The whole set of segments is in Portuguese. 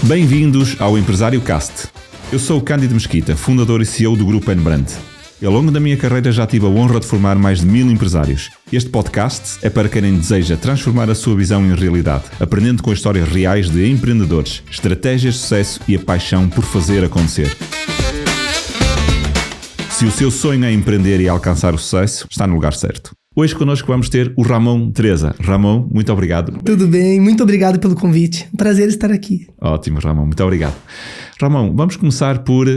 Bem-vindos ao Empresário Cast. Eu sou o Cândido Mesquita, fundador e CEO do Grupo N-Brand. E ao longo da minha carreira já tive a honra de formar mais de 1000 empresários. Este podcast é para quem deseja transformar a sua visão em realidade, aprendendo com histórias reais de empreendedores, estratégias de sucesso e a paixão por fazer acontecer. Se o seu sonho é empreender e alcançar o sucesso, está no lugar certo. Hoje connosco vamos ter o Ramon Teresa. Ramon, muito obrigado. Tudo bem, muito obrigado pelo convite. Prazer estar aqui. Ótimo, Ramon, muito obrigado. Ramon, vamos começar por,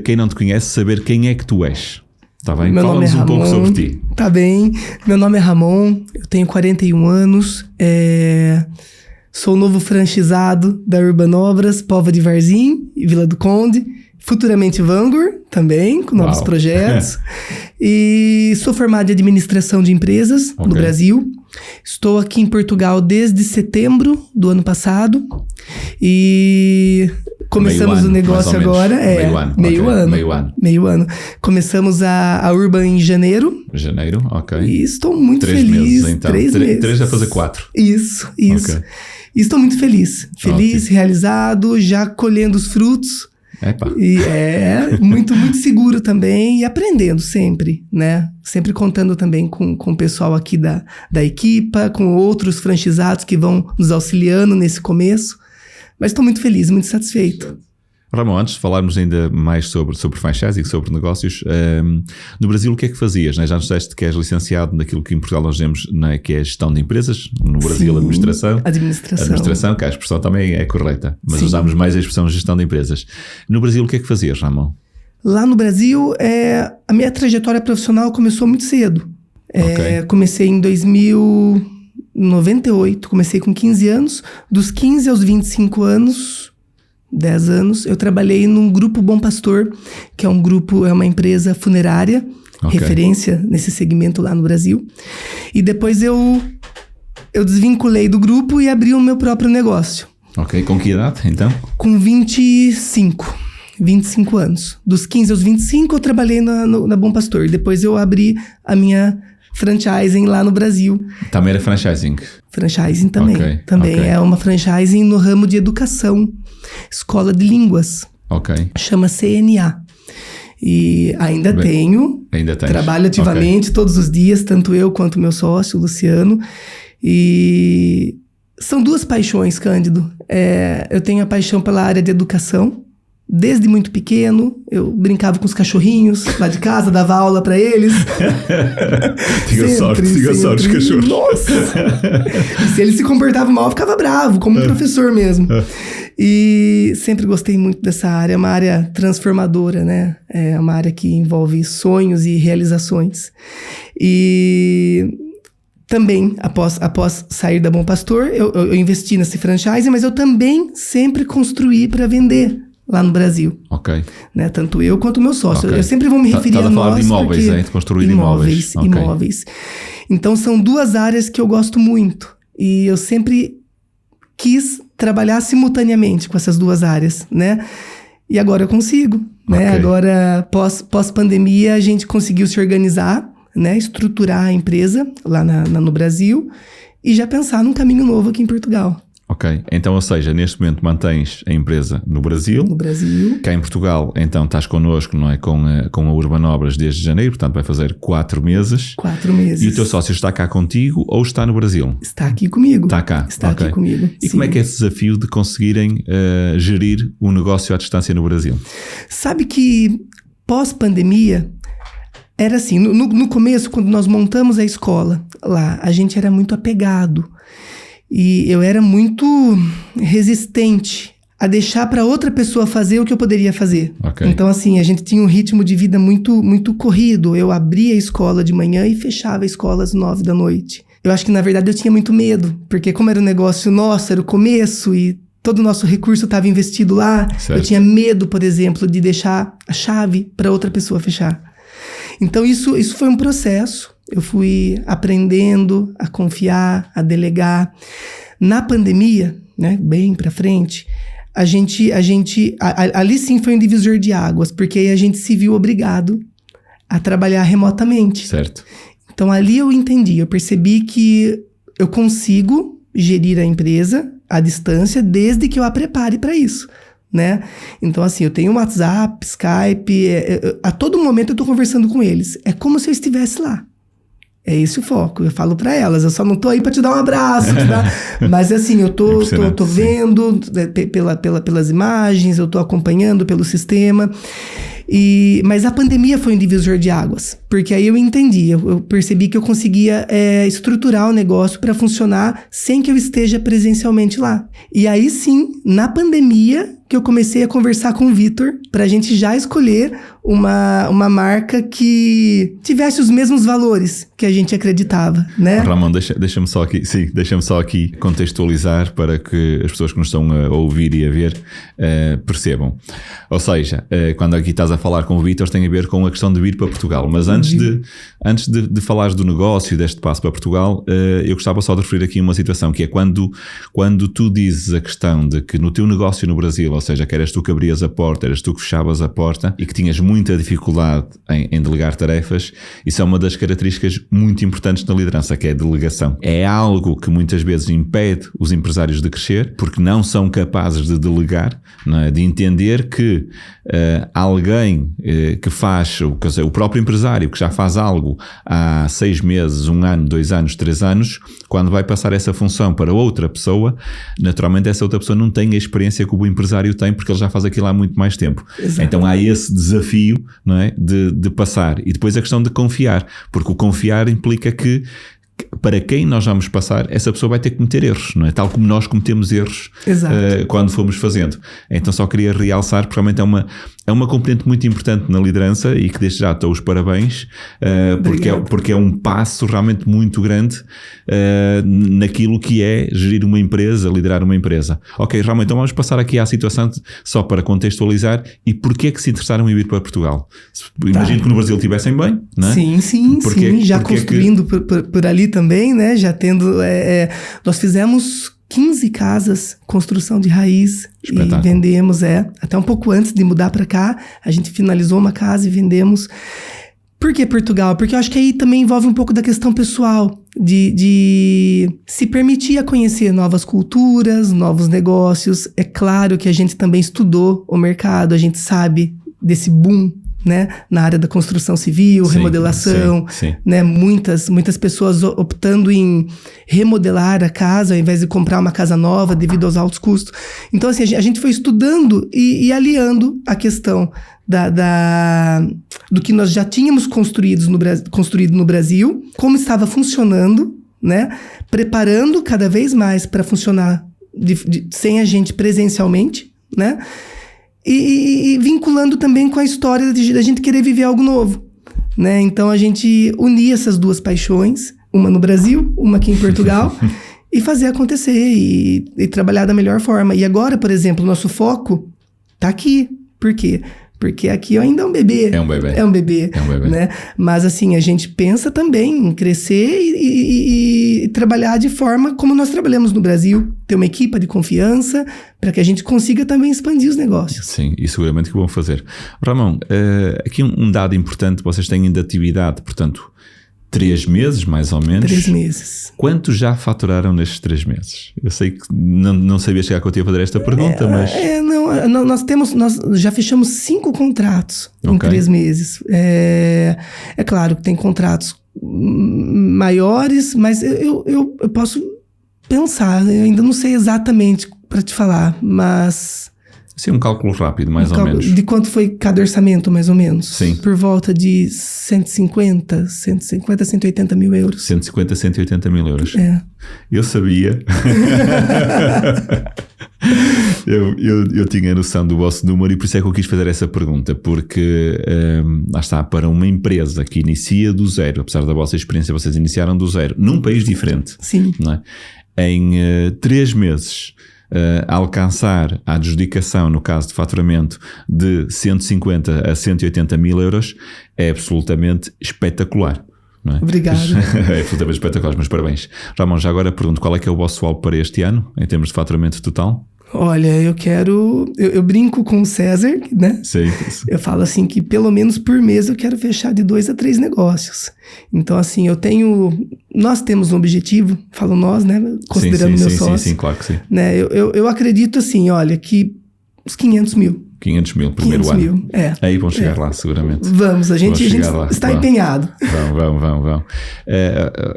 quem não te conhece, saber quem é que tu és. Está bem? Fala-nos um pouco sobre ti. Tá bem, meu nome é Ramon, eu tenho 41 anos, sou o novo franchizado da Urban Obras, Póvoa de Varzim e Vila do Conde, futuramente Vangur também, com novos projetos. E sou formado em administração de empresas no Brasil. Estou aqui em Portugal desde setembro do ano passado e começamos o negócio agora. Meio ano. Começamos a Urban em janeiro. Janeiro, ok. E estou muito 3 feliz. Meses, então. 3 meses. 3 a fazer 4. Isso. Okay. E estou muito feliz. Realizado, já colhendo os frutos. Epa. E muito seguro também e aprendendo sempre, né? Sempre contando também com o pessoal aqui da equipa, com outros franchizados que vão nos auxiliando nesse começo. Mas estou muito feliz, muito satisfeito. Ramon, antes de falarmos ainda mais sobre franchising, sobre negócios, no Brasil o que é que fazias? Né? Já nos disseste que és licenciado naquilo que em Portugal nós dizemos, né, que é gestão de empresas, no Brasil administração, que a expressão também é correta, mas usamos mais a expressão gestão de empresas. No Brasil o que é que fazias, Ramon? Lá no Brasil, a minha trajetória profissional começou muito cedo. Comecei em 1998, comecei com 15 anos, dos 15 aos 25 anos... 10 anos, eu trabalhei num Grupo Bom Pastor, que é uma empresa funerária, referência nesse segmento lá no Brasil. E depois eu desvinculei do grupo e abri o meu próprio negócio. Ok, com que idade, então? Com 25 anos. Dos 15 aos 25 eu trabalhei na Bom Pastor. Depois eu abri a minha franchising lá no Brasil. Também era franchising? Franchising também. É uma franchising no ramo de educação. Escola de Línguas. Chama CNA. E ainda tenho. Trabalho ativamente todos os dias, tanto eu quanto meu sócio, o Luciano. E são duas paixões, Cândido. Eu tenho a paixão pela área de educação. Desde muito pequeno, eu brincava com os cachorrinhos lá de casa, dava aula para eles. Tinha sorte os cachorros. Nossa! E se eles se comportavam mal, eu ficava bravo, como um professor mesmo. E sempre gostei muito dessa área, é uma área transformadora, né? É uma área que envolve sonhos e realizações. E também, após sair da Bom Pastor, eu investi nesse franchise, mas eu também sempre construí para vender lá no Brasil. Né? Tanto eu quanto o meu sócio. Eu sempre vou me referir a nós. Estás a falar de imóveis, de construir imóveis. Imóveis. Então, são duas áreas que eu gosto muito. E eu sempre quis trabalhar simultaneamente com essas duas áreas, né? E agora eu consigo, né? Agora, pós-pandemia, a gente conseguiu se organizar, né? Estruturar a empresa lá no Brasil e já pensar num caminho novo aqui em Portugal. Então, ou seja, neste momento mantens a empresa no Brasil. Cá em Portugal, então, estás connosco, não é? Com a Urban Obras desde janeiro, portanto vai fazer 4 meses. 4 meses. E o teu sócio está cá contigo ou está no Brasil? Está aqui comigo. Está cá? Está aqui comigo. E como é que é esse desafio de conseguirem gerir o negócio à distância no Brasil? Sabe que pós-pandemia, era assim, no começo, quando nós montamos a escola lá, a gente era muito apegado. E eu era muito resistente a deixar para outra pessoa fazer o que eu poderia fazer. Então, assim, a gente tinha um ritmo de vida muito, muito corrido. Eu abria a escola de manhã e fechava a escola às 9 da noite. Eu acho que, na verdade, eu tinha muito medo. Porque como era um negócio nosso, era o começo e todo o nosso recurso estava investido lá. Eu tinha medo, por exemplo, de deixar a chave para outra pessoa fechar. Então, isso foi um processo. Eu fui aprendendo a confiar, a delegar. Na pandemia, né, bem para frente, ali sim foi um divisor de águas, porque aí a gente se viu obrigado a trabalhar remotamente. Certo. Então ali eu percebi que eu consigo gerir a empresa à distância desde que eu a prepare para isso, né? Então, assim, eu tenho WhatsApp, Skype, a todo momento eu tô conversando com eles. É como se eu estivesse lá. É esse o foco. Eu falo para elas, eu só não tô aí para te dar um abraço, mas assim, eu tô vendo pelas imagens, eu tô acompanhando pelo sistema. Mas a pandemia foi um divisor de águas, porque aí eu entendi, eu percebi que eu conseguia estruturar o negócio para funcionar sem que eu esteja presencialmente lá. E aí sim, na pandemia, que eu comecei a conversar com o Vitor para a gente já escolher uma marca que tivesse os mesmos valores que a gente acreditava, né? Ramon, deixa-me só aqui contextualizar para que as pessoas que nos estão a ouvir e a ver percebam. Ou seja, quando aqui estás a falar com o Vitor, tem a ver com a questão de vir para Portugal. Mas antes de falares do negócio e deste passo para Portugal, eu gostava só de referir aqui uma situação, que é quando tu dizes a questão de que no teu negócio no Brasil, ou seja, que eras tu que abrias a porta, eras tu que fechavas a porta e que tinhas muita dificuldade em delegar tarefas, isso é uma das características muito importantes na liderança, que é a delegação. É algo que muitas vezes impede os empresários de crescer, porque não são capazes de delegar, não é? De entender que alguém que faz, quer dizer, o próprio empresário que já faz algo há 6 meses, 1 ano, 2 anos, 3 anos, quando vai passar essa função para outra pessoa, naturalmente essa outra pessoa não tem a experiência que o empresário tem, porque ele já faz aquilo há muito mais tempo. Exato. Então há esse desafio, não é? de passar. E depois a questão de confiar, porque o confiar implica que para quem nós vamos passar, essa pessoa vai ter que cometer erros, não é? Tal como nós cometemos erros quando fomos fazendo. Então só queria realçar, porque realmente é uma componente muito importante na liderança e que desde já dou os parabéns, porque é um passo realmente muito grande naquilo que é gerir uma empresa, liderar uma empresa. Ok, Ramon, então vamos passar aqui à situação só para contextualizar e porquê é que se interessaram em vir para Portugal. Imagino que no Brasil estivessem bem, não é? Sim, já construindo por ali também, né? Já tendo... nós fizemos 15 casas, construção de raiz. Espetáculo. E vendemos, até um pouco antes de mudar para cá, a gente finalizou uma casa e vendemos. Por que Portugal? Porque eu acho que aí também envolve um pouco da questão pessoal, de se permitir a conhecer novas culturas, novos negócios. É claro que a gente também estudou o mercado, a gente sabe desse boom, né, na área da construção civil, remodelação, né, muitas pessoas optando em remodelar a casa ao invés de comprar uma casa nova devido aos altos custos. Então, assim, a gente foi estudando e aliando a questão do que nós já tínhamos construído no Brasil, como estava funcionando, né, preparando cada vez mais para funcionar sem a gente presencialmente, né, e vinculando também com a história da gente querer viver algo novo, né? Então a gente unia essas duas paixões, uma no Brasil, uma aqui em Portugal, e fazer acontecer e trabalhar da melhor forma. E agora, por exemplo, o nosso foco tá aqui. Por quê? Porque aqui ainda é um bebê. É um bebê. Né? Mas assim, a gente pensa também em crescer e trabalhar de forma como nós trabalhamos no Brasil. Ter uma equipe de confiança para que a gente consiga também expandir os negócios. Sim, e seguramente que vão fazer. Ramon, aqui um dado importante, vocês têm ainda atividade, portanto, 3 meses, mais ou menos. 3 meses. Quanto já faturaram nestes 3 meses? Eu sei que não sabia chegar quando eu ia fazer esta pergunta, mas... Nós já fechamos 5 contratos em 3 meses. É claro que tem contratos maiores, mas eu posso pensar. Eu ainda não sei exatamente para te falar, mas... Sim, um cálculo rápido, mais ou menos. De quanto foi cada orçamento, mais ou menos? Sim. Por volta de 150, 180 mil euros. 150, 180 mil euros. Eu sabia. eu tinha noção do vosso número e por isso é que eu quis fazer essa pergunta, porque lá está, para uma empresa que inicia do zero, apesar da vossa experiência, vocês iniciaram do zero, num país diferente. Sim. Não é? Em 3 meses... alcançar a adjudicação, no caso de faturamento, de 150 a 180 mil euros é absolutamente espetacular. Não é? Obrigado. É absolutamente espetacular, mas parabéns. Ramon, já agora pergunto, qual é que é o vosso alvo para este ano, em termos de faturamento total? Olha, eu brinco com o César, né? Sim. Eu falo assim que pelo menos por mês eu quero fechar de 2 a 3 negócios. Então assim, nós temos um objetivo, falo nós, né? Considerando meu sócio. Sim, claro que sim. Né? Eu acredito assim, olha, que uns 500 mil. 500 mil, primeiro 500 ano. mil, é. Aí vão chegar lá, seguramente. Vamos, a gente está empenhado. Vão.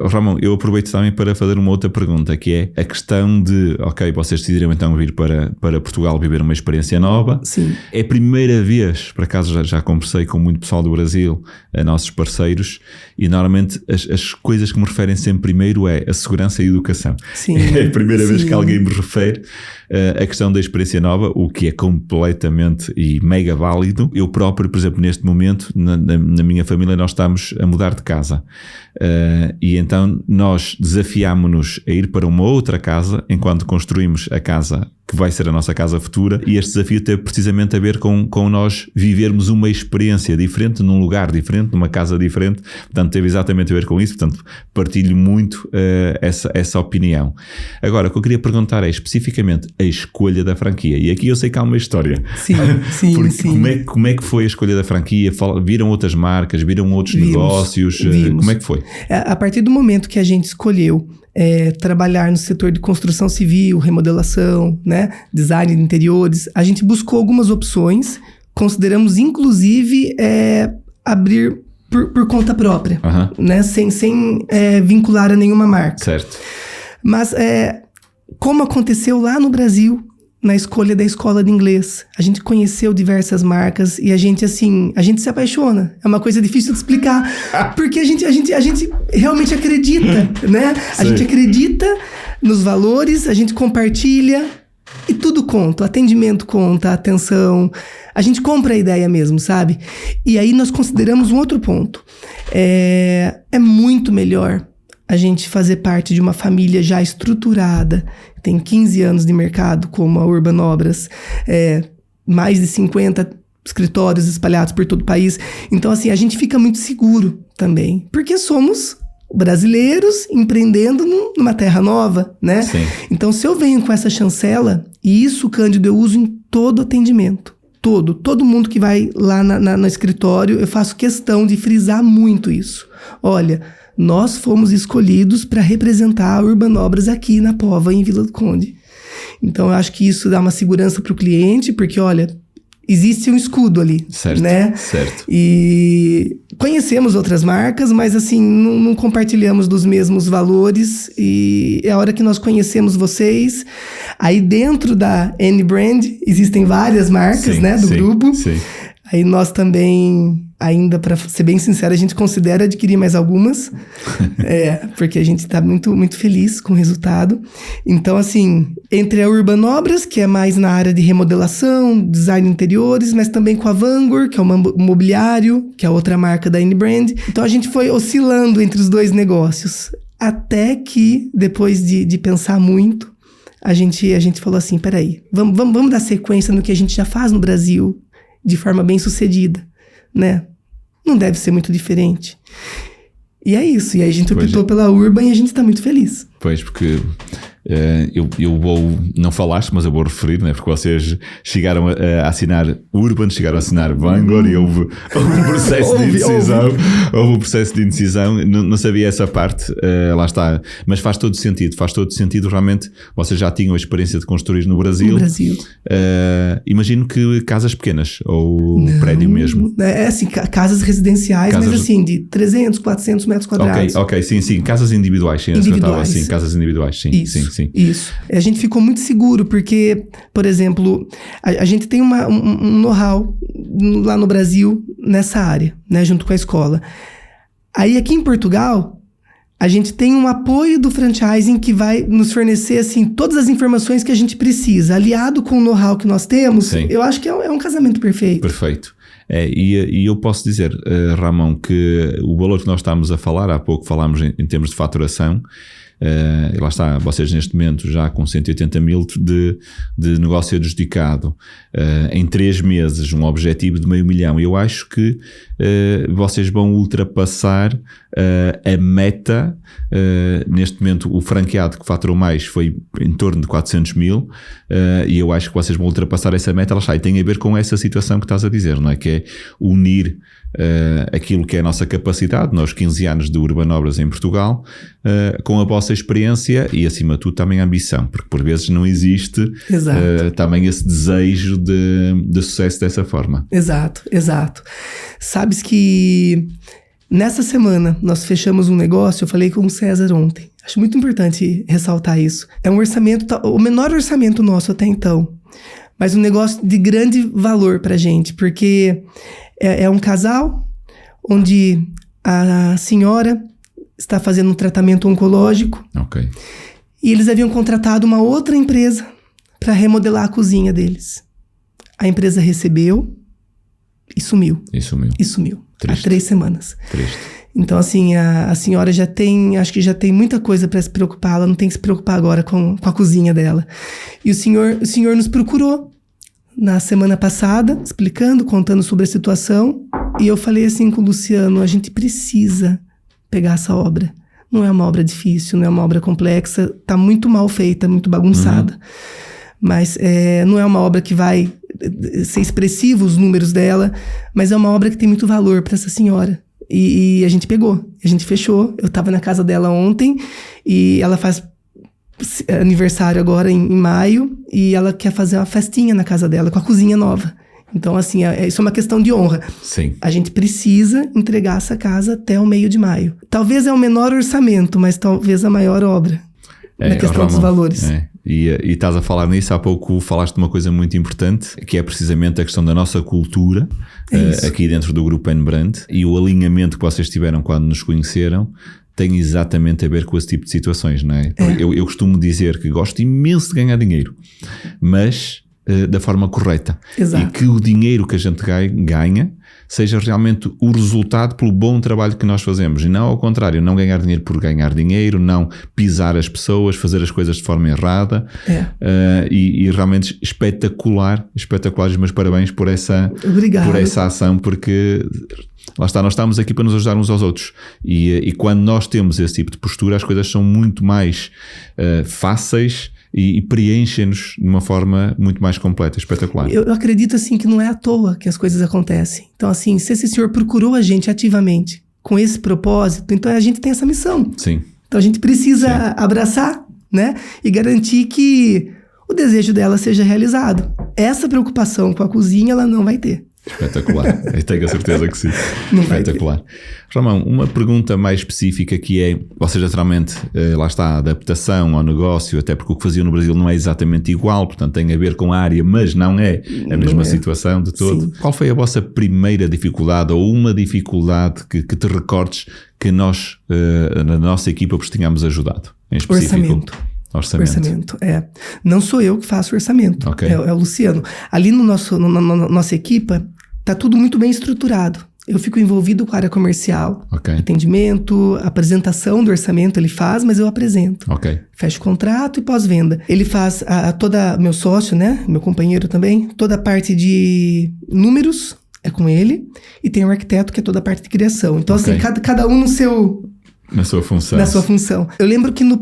Ramon, eu aproveito também para fazer uma outra pergunta, que é a questão de, ok, vocês decidiram então vir para Portugal viver uma experiência nova. Sim. É a primeira vez, por acaso já conversei com muito pessoal do Brasil, nossos parceiros, e normalmente as coisas que me referem sempre primeiro é a segurança e a educação. Sim. É a primeira vez que alguém me refere a questão da experiência nova, o que é completamente e mega válido. Eu próprio, por exemplo, neste momento, na minha família, nós estamos a mudar de casa. E então nós desafiámo-nos a ir para uma outra casa enquanto construímos a casa que vai ser a nossa casa futura, e este desafio tem precisamente a ver com nós vivermos uma experiência diferente, num lugar diferente, numa casa diferente. Portanto, teve exatamente a ver com isso. Portanto, partilho muito essa opinião. Agora, o que eu queria perguntar é especificamente a escolha da franquia, e aqui eu sei que há uma história. Sim. Como é que foi a escolha da franquia? Viram outras marcas, viram outros negócios? Vimos. Como é que foi? A partir do momento que a gente escolheu trabalhar no setor de construção civil, remodelação, né, design de interiores, a gente buscou algumas opções, consideramos inclusive abrir por conta própria, né, sem vincular a nenhuma marca. Certo. Mas como aconteceu lá no Brasil, na escolha da escola de inglês, a gente conheceu diversas marcas e a gente se apaixona. É uma coisa difícil de explicar, porque a gente realmente acredita, né? A gente acredita nos valores, a gente compartilha e tudo conta. O atendimento conta, a atenção. A gente compra a ideia mesmo, sabe? E aí nós consideramos um outro ponto. É muito melhor a gente fazer parte de uma família já estruturada, tem 15 anos de mercado, como a Urban Obras, mais de 50 escritórios espalhados por todo o país. Então, assim, a gente fica muito seguro também, porque somos brasileiros empreendendo numa terra nova, né? Sim. Então, se eu venho com essa chancela, e isso, Cândido, eu uso em todo atendimento. Todo mundo que vai lá no escritório, eu faço questão de frisar muito isso. Olha, nós fomos escolhidos para representar a Urban Obras aqui na Pova, em Vila do Conde. Então, eu acho que isso dá uma segurança para o cliente, porque, olha, existe um escudo ali, certo, né? Certo. E conhecemos outras marcas, mas, assim, não compartilhamos dos mesmos valores. E é a hora que nós conhecemos vocês. Aí, dentro da N-Brand, existem várias marcas, né, do grupo. Sim. Aí, nós também... Ainda, para ser bem sincero, a gente considera adquirir mais algumas, porque a gente está muito, muito feliz com o resultado. Então, assim, entre a Urban Obras, que é mais na área de remodelação, design de interiores, mas também com a Vanguard, que é o mobiliário, que é outra marca da N-Brand. Então, a gente foi oscilando entre os dois negócios, até que, depois de pensar muito, a gente falou assim, peraí, vamos dar sequência no que a gente já faz no Brasil, de forma bem sucedida, né? Não deve ser muito diferente. E é isso. E aí a gente optou pela Urban e a gente está muito feliz. Pois, porque eu vou... Não falaste, mas eu vou referir, né? Porque vocês chegaram a assinar Urban, chegaram a assinar Vanguard e houve um processo de indecisão. Houve um processo de indecisão. Não sabia essa parte. Lá está. Mas faz todo sentido. Faz todo sentido. Realmente, vocês já tinham a experiência de construir no Brasil. No Brasil. Imagino que casas pequenas ou prédio mesmo. Assim, casas residenciais, mas assim, de 300, 400 metros quadrados. Ok, sim. Casas individuais. Sim, individuais. Sim, casas individuais, sim. Isso. A gente ficou muito seguro, porque, por exemplo, a gente tem um know-how lá no Brasil nessa área, né, junto com a escola. Aí aqui em Portugal, a gente tem um apoio do franchising que vai nos fornecer, assim, todas as informações que a gente precisa. Aliado com o know-how que nós temos, sim. Eu acho que é um casamento perfeito. Perfeito. E eu posso dizer, Ramon, que o valor que nós estamos a falar, há pouco falámos em termos de faturação, e lá está, vocês neste momento já com 180 mil de negócio adjudicado, em 3 meses um objetivo de 500 mil, eu acho que vocês vão ultrapassar a meta. Neste momento o franqueado que faturou mais foi em torno de 400 mil, e eu acho que vocês vão ultrapassar essa meta. Lá está, e tem a ver com essa situação que estás a dizer, não é? Que é unir aquilo que é a nossa capacidade, nós 15 anos de Urbanobras em Portugal, com a vossa experiência e acima de tudo também a ambição, porque por vezes não existe também esse desejo de sucesso dessa forma. Exato. Sabes que nessa semana nós fechamos um negócio, eu falei com o César ontem, acho muito importante ressaltar isso. É um orçamento, o menor orçamento nosso até então, mas um negócio de grande valor pra gente, porque é um casal onde a senhora está fazendo um tratamento oncológico. Ok. E eles haviam contratado uma outra empresa para remodelar a cozinha deles. A empresa recebeu e sumiu. Triste. Há 3 semanas. Triste. Então, assim, a senhora acho que já tem muita coisa para se preocupar. Ela não tem que se preocupar agora com a cozinha dela. E o senhor nos procurou na semana passada, contando sobre a situação. E eu falei assim com o Luciano, a gente precisa pegar essa obra. Não é uma obra difícil, não é uma obra complexa, tá muito mal feita, muito bagunçada. Mas não é uma obra que vai ser expressivo os números dela, mas é uma obra que tem muito valor para essa senhora. E a gente pegou, a gente fechou. Eu estava na casa dela ontem e ela faz aniversário agora em maio e ela quer fazer uma festinha na casa dela com a cozinha nova. Então, assim, isso é uma questão de honra. Sim. A gente precisa entregar essa casa até o meio de maio. Talvez é o menor orçamento, mas talvez a maior obra. Na questão dos valores. E estás a falar nisso, há pouco falaste de uma coisa muito importante, que é precisamente a questão da nossa cultura, aqui dentro do Grupo N-Brand, e o alinhamento que vocês tiveram quando nos conheceram tem exatamente a ver com esse tipo de situações, não é? Eu costumo dizer que gosto imenso de ganhar dinheiro, mas da forma correta. Exato. E que o dinheiro que a gente ganha seja realmente o resultado pelo bom trabalho que nós fazemos, e não ao contrário, não ganhar dinheiro por ganhar dinheiro, não pisar as pessoas, fazer as coisas de forma errada. E realmente espetaculares, meus parabéns por essa ação, porque lá está, nós estamos aqui para nos ajudar uns aos outros, e quando nós temos esse tipo de postura, as coisas são muito mais fáceis e preenchem-nos de uma forma muito mais completa, espetacular. Eu acredito, assim, que não é à toa que as coisas acontecem. Então, assim, se esse senhor procurou a gente ativamente com esse propósito, então a gente tem essa missão. Sim. Então a gente precisa abraçar, né? E garantir que o desejo dela seja realizado. Essa preocupação com a cozinha ela não vai ter. Espetacular, eu tenho a certeza que sim. Não Espetacular. Ramão, uma pergunta mais específica que é, vocês naturalmente, lá está, a adaptação ao negócio, até porque o que faziam no Brasil não é exatamente igual, portanto tem a ver com a área, mas não é a mesma situação de todo. Sim. Qual foi a vossa primeira dificuldade, ou uma dificuldade que te recordes que nós, na nossa equipa, vos tínhamos ajudado? Em específico? Orçamento. Não sou eu que faço o orçamento, okay. É o Luciano. Ali na nossa equipa, tá tudo muito bem estruturado. Eu fico envolvido com a área comercial, atendimento, apresentação do orçamento ele faz, mas eu apresento. Fecho o contrato e pós-venda. Ele faz meu sócio, né, meu companheiro também, toda a parte de números é com ele, e tem um arquiteto que é toda a parte de criação. Então, assim, cada um no seu... Na sua função. Eu lembro que na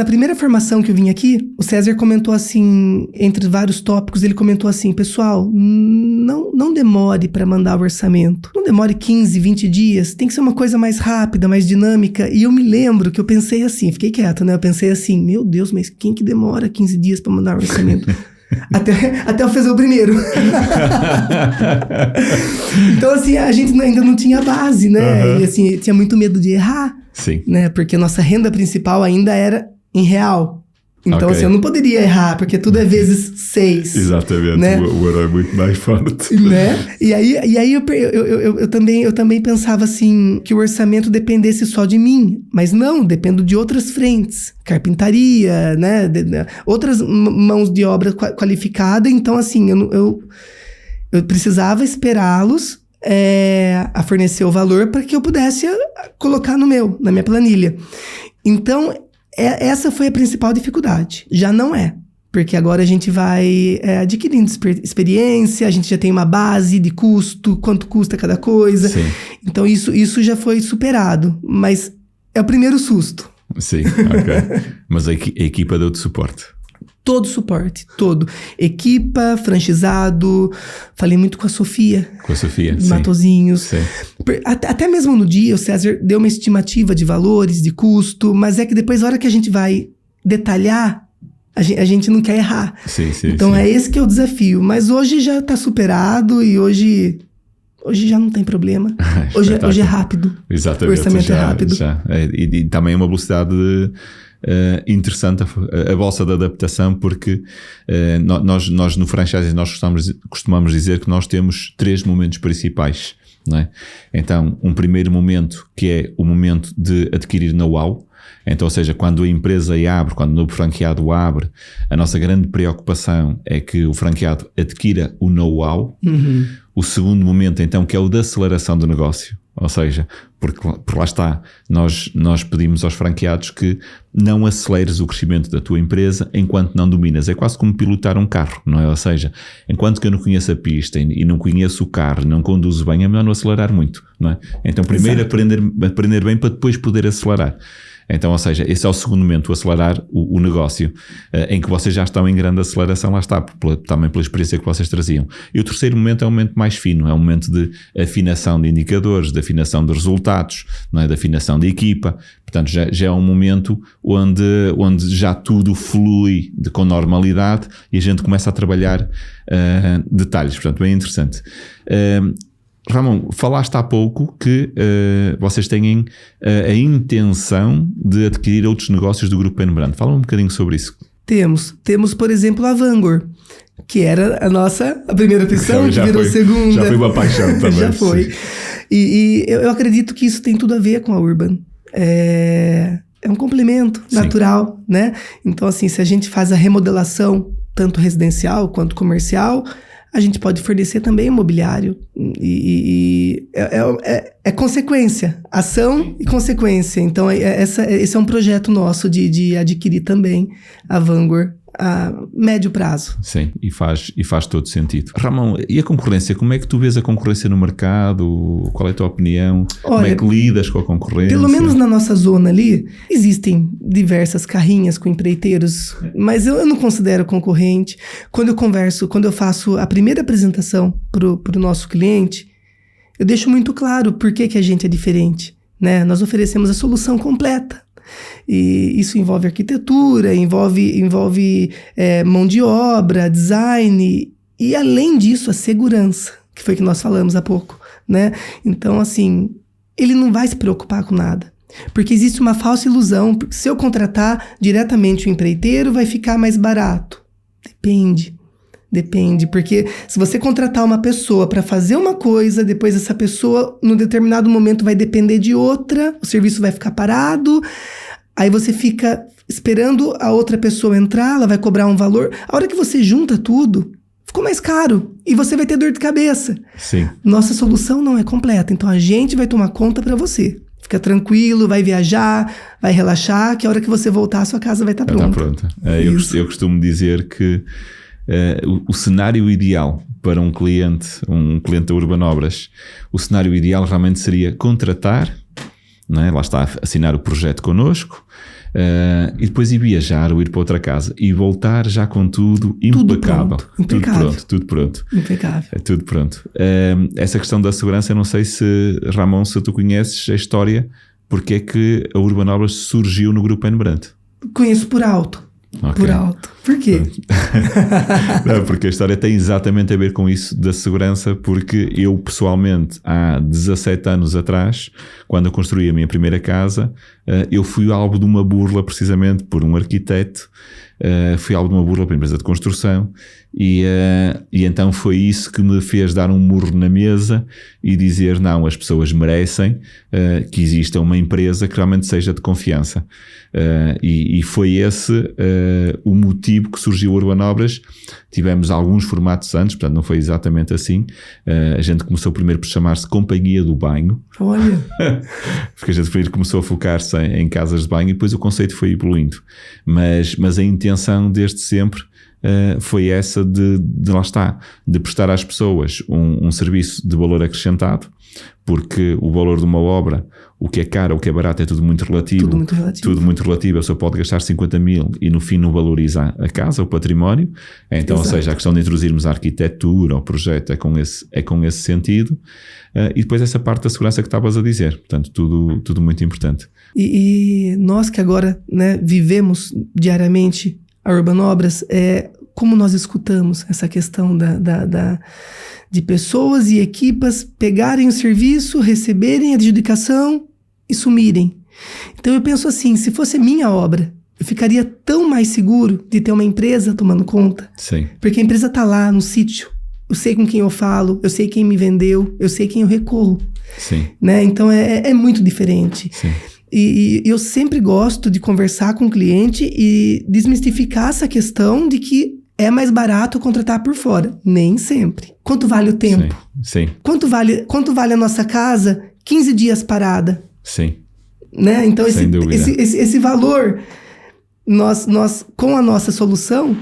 primeira formação que eu vim aqui, o César comentou assim, entre vários tópicos, ele comentou assim, pessoal, não demore para mandar o orçamento. Não demore 15, 20 dias. Tem que ser uma coisa mais rápida, mais dinâmica. E eu me lembro que eu pensei assim, fiquei quieto, né? Eu pensei assim, meu Deus, mas quem que demora 15 dias para mandar o orçamento? Até eu fazer o primeiro. Então, assim, a gente ainda não tinha base, né? E assim, tinha muito medo de errar. Sim. Né? Porque a nossa renda principal ainda era em real. Então, assim, eu não poderia errar, porque tudo é vezes 6. Exatamente, né? O euro é muito mais forte. Né? E aí eu também pensava assim, que o orçamento dependesse só de mim. Mas não, dependo de outras frentes. Carpintaria, né? Outras mãos de obra qualificada. Então, assim, eu precisava esperá-los a fornecer o valor para que eu pudesse colocar na minha planilha. Então, essa foi a principal dificuldade. Já não é. Porque agora a gente vai adquirindo experiência, a gente já tem uma base de custo, quanto custa cada coisa. Sim. Então isso já foi superado. Mas é o primeiro susto. Sim, ok. Mas a equipa deu-te suporte? Todo suporte, todo. Equipa, franchizado. Falei muito com a Sofia. Com a Sofia, de Matosinhos. Sim. Até mesmo no dia, o César deu uma estimativa de valores, de custo, mas é que depois, na hora que a gente vai detalhar, a gente não quer errar. Sim, então é esse que é o desafio. Mas hoje já está superado e hoje já não tem problema. Hoje é rápido. Exatamente. O orçamento é rápido. E também é uma velocidade interessante a bolsa de adaptação, porque nós no franchising nós costumamos dizer que nós temos 3 momentos principais, não é? Então, um primeiro momento que é o momento de adquirir know-how. Então, ou seja, quando a empresa abre, quando o novo franqueado abre, a nossa grande preocupação é que o franqueado adquira o know-how. Uhum. O segundo momento, então, que é o da aceleração do negócio. Ou seja, porque lá está, nós pedimos aos franqueados que não aceleres o crescimento da tua empresa enquanto não dominas. É quase como pilotar um carro, não é? Ou seja, enquanto que eu não conheço a pista e não conheço o carro, não conduzo bem, é melhor não acelerar muito, não é? Então primeiro aprender bem para depois poder acelerar. Então, ou seja, esse é o segundo momento, o acelerar o negócio, em que vocês já estão em grande aceleração, lá está, também pela experiência que vocês traziam. E o terceiro momento é um momento mais fino, é um momento de afinação de indicadores, de afinação de resultados, não é? De afinação de equipa. Portanto, já é um momento onde já tudo flui com normalidade e a gente começa a trabalhar detalhes. Portanto, bem interessante. Ramon, falaste há pouco que vocês têm a intenção de adquirir outros negócios do Grupo N Brand. Fala um bocadinho sobre isso. Temos, por exemplo, a Vangor, que era a primeira opção, que virou segunda. Já foi uma paixão também. Já foi. E eu acredito que isso tem tudo a ver com a Urban. É um complemento natural, né? Então, assim, se a gente faz a remodelação, tanto residencial quanto comercial, a gente pode fornecer também imobiliário. E é consequência. Ação e consequência. Então, esse é um projeto nosso de adquirir também a Vangor a médio prazo. Sim, e faz todo sentido. Ramon, e a concorrência? Como é que tu vês a concorrência no mercado? Qual é a tua opinião? Olha, como é que lidas com a concorrência? Pelo menos na nossa zona ali, existem diversas carrinhas com empreiteiros, mas eu não considero concorrente. Quando eu faço a primeira apresentação pro nosso cliente, eu deixo muito claro por que a gente é diferente, né? Nós oferecemos a solução completa. E isso envolve arquitetura, envolve mão de obra, design e, além disso, a segurança, que foi que nós falamos há pouco, né? Então, assim, ele não vai se preocupar com nada. Porque existe uma falsa ilusão, porque se eu contratar diretamente o empreiteiro, vai ficar mais barato. Depende, porque se você contratar uma pessoa para fazer uma coisa, depois essa pessoa, num determinado momento, vai depender de outra, o serviço vai ficar parado, aí você fica esperando a outra pessoa entrar, ela vai cobrar um valor. A hora que você junta tudo, ficou mais caro e você vai ter dor de cabeça. Sim. Nossa solução não é completa, então a gente vai tomar conta para você. Fica tranquilo, vai viajar, vai relaxar, que a hora que você voltar, a sua casa vai estar pronta. Está pronta. Eu costumo dizer que o cenário ideal para um cliente da Urban Obras, o cenário ideal realmente seria contratar, não é? Lá está, assinar o projeto connosco, e depois ir viajar ou ir para outra casa e voltar já com tudo impecável. Tudo pronto. Impecável. Tudo pronto. Essa questão da segurança, eu não sei se, Ramon, se tu conheces a história, porque é que a Urban Obras surgiu no Grupo N Brand. Conheço por alto. Okay. Por alto. Por quê? Não, porque a história tem exatamente a ver com isso da segurança, porque eu pessoalmente há 17 anos atrás, quando eu construí a minha primeira casa, eu fui alvo de uma burla precisamente por um arquiteto, fui alvo de uma burla para a empresa de construção e então foi isso que me fez dar um murro na mesa e dizer não, as pessoas merecem que exista uma empresa que realmente seja de confiança. E foi esse o motivo que surgiu a Urban Obras, tivemos alguns formatos antes, portanto não foi exatamente assim. A gente começou primeiro por chamar-se Companhia do Banho. Olha. Porque a gente primeiro começou a focar-se em casas de banho e depois o conceito foi evoluindo. Mas a intenção desde sempre foi essa de lá está, de prestar às pessoas um serviço de valor acrescentado, porque o valor de uma obra, o que é caro, o que é barato, é tudo muito relativo. Tudo muito relativo. A pessoa pode gastar 50 mil e no fim não valoriza a casa, o património. Então, Exato. Ou seja, a questão de introduzirmos a arquitetura, o projeto é com esse sentido. E depois essa parte da segurança que estavas a dizer. Portanto, tudo muito importante. E nós que agora, né, vivemos diariamente a Urbanobras, como nós escutamos essa questão de pessoas e equipas pegarem o serviço, receberem a adjudicação e sumirem. Então eu penso assim, se fosse minha obra, eu ficaria tão mais seguro de ter uma empresa tomando conta. Sim. Porque a empresa está lá no sítio, eu sei com quem eu falo, eu sei quem me vendeu, eu sei quem eu recorro. Sim. Né? Então é muito diferente. Sim. E eu sempre gosto de conversar com o cliente e desmistificar essa questão de que é mais barato contratar por fora. Nem sempre. Quanto vale o tempo? Sim. Quanto vale a nossa casa 15 dias parada? Sim. Né? Então, Sem esse valor, nós, com a nossa solução,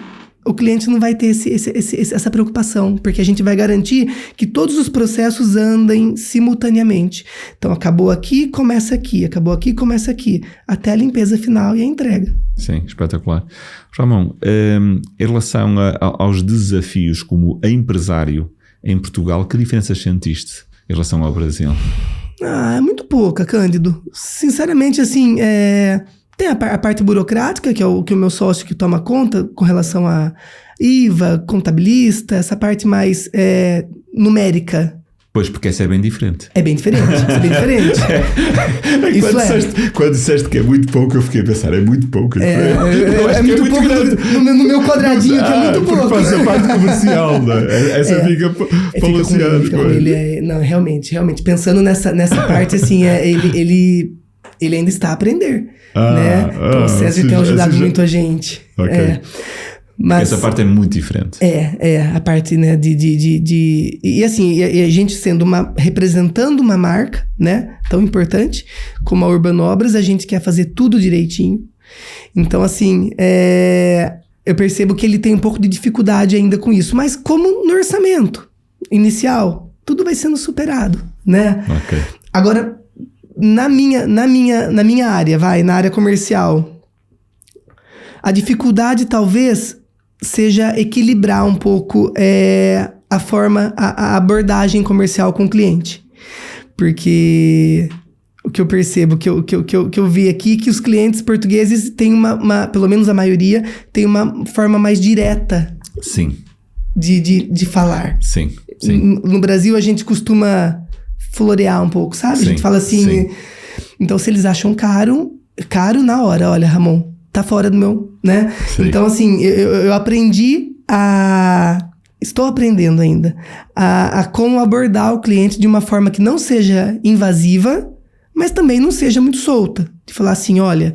o cliente não vai ter essa preocupação, porque a gente vai garantir que todos os processos andem simultaneamente. Então, acabou aqui, começa aqui. Acabou aqui, começa aqui. Até a limpeza final e a entrega. Sim, espetacular. Ramon, em relação aos desafios como empresário em Portugal, que diferenças sentiste em relação ao Brasil? É muito pouca, Cândido. Sinceramente, assim, tem a parte burocrática, que é o meu sócio que toma conta com relação a IVA, contabilista, essa parte mais numérica. Pois, porque essa é bem diferente. É bem diferente. Quando disseste que é muito pouco, eu fiquei a pensar, é muito pouco. É muito pouco no meu quadradinho, que é muito pouco. Faz a parte comercial, né? Essa fica para o Luciano. Não, realmente. Pensando nessa parte, assim, ele ainda está a aprender. Né? Então, o César tem ajudado muito a gente. Ok. Mas essa parte é muito diferente. A parte, né, e assim, a gente representando uma marca, né, tão importante como a Urbanobras, a gente quer fazer tudo direitinho. Então, assim, eu percebo que ele tem um pouco de dificuldade ainda com isso. Mas como no orçamento inicial, tudo vai sendo superado, né? Ok. Agora, na minha área, na área comercial, a dificuldade talvez seja equilibrar um pouco a abordagem comercial com o cliente. Porque o que eu percebo, que eu vi aqui, que os clientes portugueses têm pelo menos a maioria, tem uma forma mais direta. Sim. De falar. Sim. No Brasil, a gente costuma florear um pouco, sabe? Sim, a gente fala assim... sim. Então, se eles acham caro na hora, olha, Ramon, tá fora do meu, né? Sim. Então, assim, eu aprendi estou aprendendo ainda a como abordar o cliente de uma forma que não seja invasiva, mas também não seja muito solta. De falar assim, olha,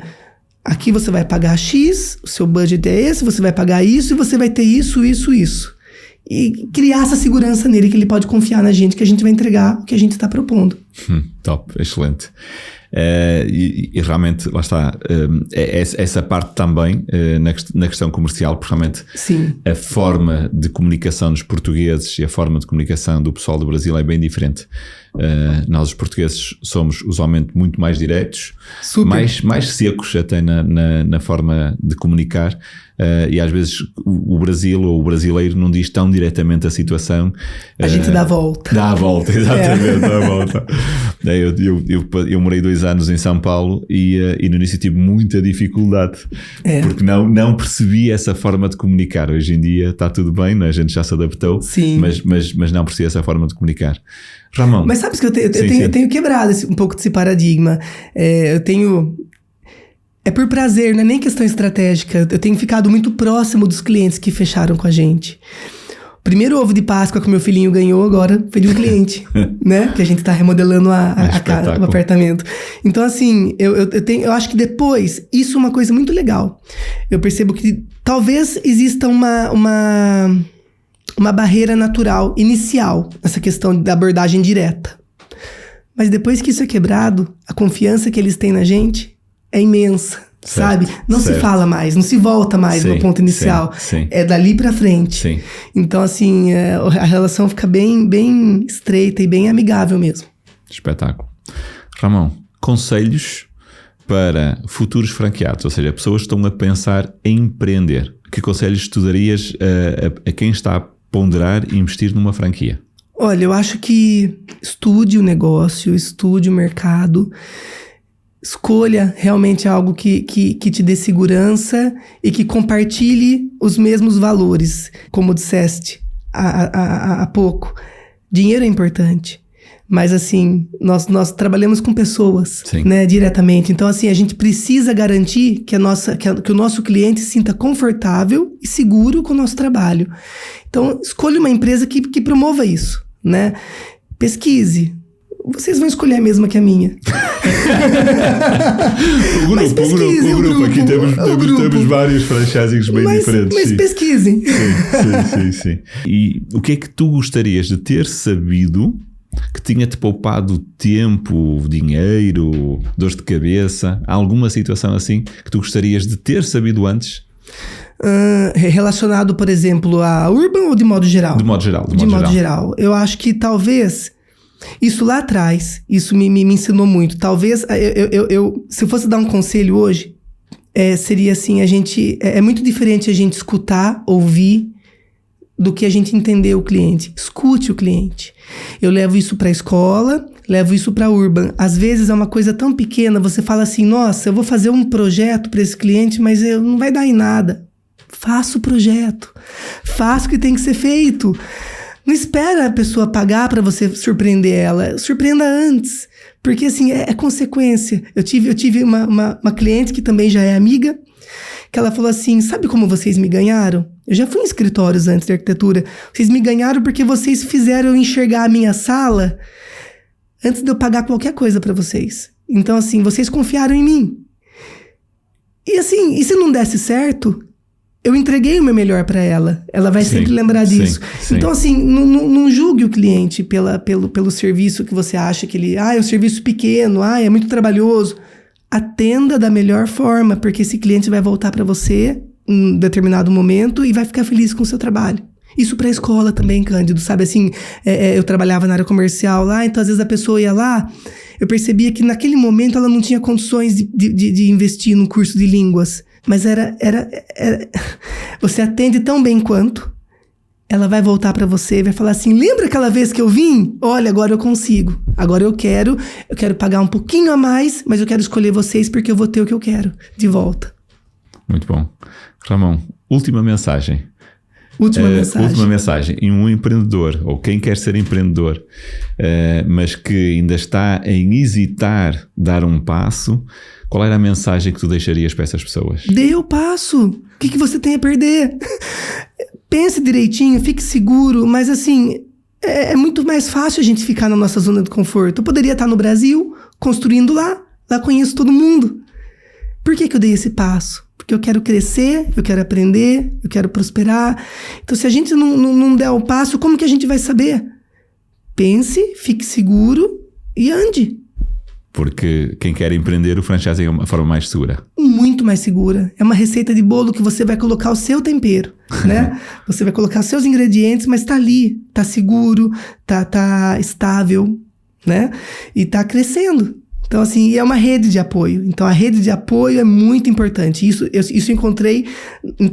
aqui você vai pagar X, o seu budget é esse, você vai pagar isso e você vai ter isso. E criar essa segurança nele, que ele pode confiar na gente, que a gente vai entregar o que a gente está propondo. Top, excelente. E realmente, lá está, essa parte também na questão comercial, porque realmente Sim. A forma de comunicação dos portugueses e a forma de comunicação do pessoal do Brasil é bem diferente. Nós os portugueses somos usualmente muito mais diretos, mais secos até na forma de comunicar, e às vezes o Brasil ou o brasileiro não diz tão diretamente a situação. A gente dá a volta. Dá a volta, exatamente, dá a volta. Eu morei 2 anos em São Paulo e no início tive muita dificuldade, porque não percebi essa forma de comunicar. Hoje em dia está tudo bem, né? A gente já se adaptou, mas não percebi essa forma de comunicar. Ramon. Mas sabes que eu tenho quebrado um pouco desse paradigma. Eu tenho... É por prazer, não é nem questão estratégica. Eu tenho ficado muito próximo dos clientes que fecharam com a gente. O primeiro ovo de Páscoa que meu filhinho ganhou agora foi de um cliente, né? Que a gente está remodelando a casa, o apartamento. Então, assim, eu acho que depois, isso é uma coisa muito legal. Eu percebo que Talvez exista uma barreira natural, inicial, nessa questão da abordagem direta. Mas depois que isso é quebrado, a confiança que eles têm na gente é imensa, sabe? Não se fala mais, não se volta mais no ponto inicial. É dali pra frente. Então, assim, a relação fica bem estreita e bem amigável mesmo. Espetáculo. Ramon, conselhos para futuros franqueados, ou seja, pessoas que estão a pensar em empreender. Que conselhos tu darias a quem está a ponderar e investir numa franquia? Olha, eu acho que estude o negócio, estude o mercado, escolha realmente algo que te dê segurança e que compartilhe os mesmos valores. Como disseste há pouco, dinheiro é importante. Mas assim, nós trabalhamos com pessoas, né, diretamente. Então assim, a gente precisa garantir que o nosso cliente se sinta confortável e seguro com o nosso trabalho. Então, escolha uma empresa que promova isso, né? Pesquise. Vocês vão escolher a mesma que a minha. O grupo aqui temos vários franchisings bem diferentes. Mas pesquisem. Sim. E o que é que tu gostarias de ter sabido que tinha-te poupado tempo, dinheiro, dores de cabeça? Há alguma situação assim que tu gostarias de ter sabido antes? Relacionado, por exemplo, a Urban ou de modo geral? De modo geral. Eu acho que talvez isso lá atrás, isso me ensinou muito. Talvez, se eu fosse dar um conselho hoje, seria assim, é muito diferente a gente escutar, ouvir, do que a gente entender o cliente. Escute o cliente. Eu levo isso para a escola, levo isso para a Urban. Às vezes é uma coisa tão pequena, você fala assim, nossa, eu vou fazer um projeto para esse cliente, mas não vai dar em nada. Faça o projeto. Faça o que tem que ser feito. Não espera a pessoa pagar para você surpreender ela. Surpreenda antes. Porque assim, é consequência. Eu tive uma cliente que também já é amiga, que ela falou assim, sabe como vocês me ganharam? Eu já fui em escritórios antes de arquitetura. Vocês me ganharam porque vocês fizeram eu enxergar a minha sala antes de eu pagar qualquer coisa para vocês. Então, assim, vocês confiaram em mim. E assim, e se não desse certo, eu entreguei o meu melhor para ela. Ela vai sempre lembrar disso. Então, assim, não julgue o cliente pelo serviço que você acha que ele... é um serviço pequeno, é muito trabalhoso. Atenda da melhor forma, porque esse cliente vai voltar para você em determinado momento e vai ficar feliz com o seu trabalho. Isso para a escola também, Cândido, sabe assim, eu trabalhava na área comercial lá, então às vezes a pessoa ia lá, eu percebia que naquele momento ela não tinha condições de investir num curso de línguas, mas você atende tão bem quanto, ela vai voltar para você e vai falar assim, lembra aquela vez que eu vim? Olha, agora eu consigo, agora eu quero pagar um pouquinho a mais, mas eu quero escolher vocês porque eu vou ter o que eu quero de volta. Muito bom. Ramon, última mensagem. Última mensagem. E um empreendedor, ou quem quer ser empreendedor, mas que ainda está em hesitar dar um passo, qual era a mensagem que tu deixarias para essas pessoas? Dê o passo. O que você tem a perder? Pense direitinho, fique seguro, mas assim, é muito mais fácil a gente ficar na nossa zona de conforto. Eu poderia estar no Brasil, construindo lá conheço todo mundo. Por que eu dei esse passo? Porque eu quero crescer, eu quero aprender, eu quero prosperar. Então, se a gente não der o passo, como que a gente vai saber? Pense, fique seguro e ande. Porque quem quer empreender, o franchising é uma forma mais segura. Muito mais segura. É uma receita de bolo que você vai colocar o seu tempero, né? Você vai colocar os seus ingredientes, mas tá ali, tá seguro, tá estável, né? E tá crescendo. Então, assim, é uma rede de apoio. Então, a rede de apoio é muito importante. Isso eu encontrei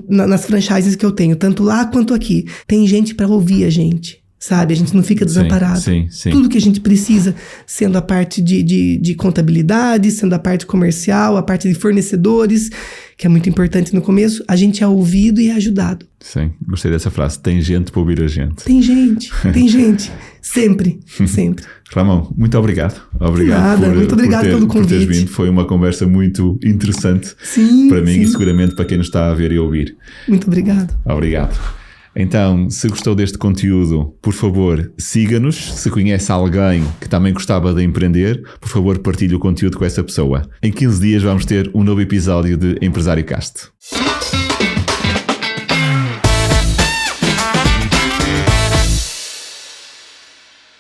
nas franchises que eu tenho, tanto lá quanto aqui. Tem gente para ouvir a gente, sabe? A gente não fica desamparado. Sim. Tudo que a gente precisa, sendo a parte de contabilidade, sendo a parte comercial, a parte de fornecedores, que é muito importante no começo, a gente é ouvido e é ajudado. Sim, gostei dessa frase. Tem gente para ouvir a gente. Tem gente. Sempre. Ramon, muito obrigado. Muito obrigado pelo convite. Por teres vindo. Foi uma conversa muito interessante para mim e seguramente para quem nos está a ver e ouvir. Muito obrigado. Obrigado. Então, se gostou deste conteúdo, por favor, siga-nos. Se conhece alguém que também gostava de empreender, por favor, partilhe o conteúdo com essa pessoa. Em 15 dias vamos ter um novo episódio de Empresário Cast.